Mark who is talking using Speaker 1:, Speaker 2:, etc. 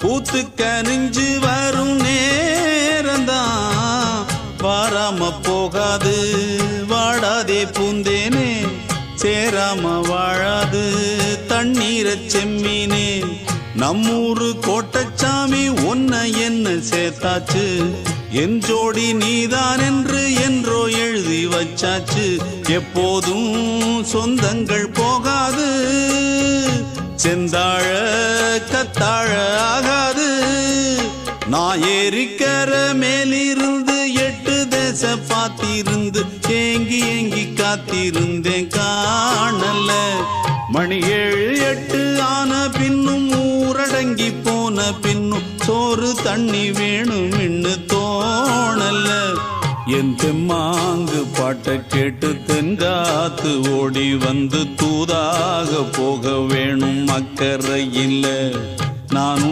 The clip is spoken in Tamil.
Speaker 1: பூத்து கனிஞ்சு வரும் நேரந்தான் வாராம போகாது வாடாதே பூந்தேனே சேராம வாழாது தண்ணீரை செம்மீனே நம்மூரு கோட்டச்சாமி ஒன்ன என்ன சேர்த்தாச்சு என் ஜோடி நீதான் என்று என்றோ எழுதி வச்சாச்சு எப்போதும் சொந்தங்கள் போகாது செந்தாழ கத்தாழ ஆகாது நான் ஏறிக்கர மேலிருந்து 8 தேச பார்த்திருந்து ஏங்கி ஏங்கி காத்திருந்தேன் காணல மணி 7 8 ஆன பின்னும் ஊரடங்கி போன பின்னும் சோறு தண்ணி வேணும் இன்னு தோணல என் தெம்மாங்கு பாட்ட கேட்டு தென்காத்து ஓடி வந்து தூதாக போக வேணும் அக்கறை இல்ல நான்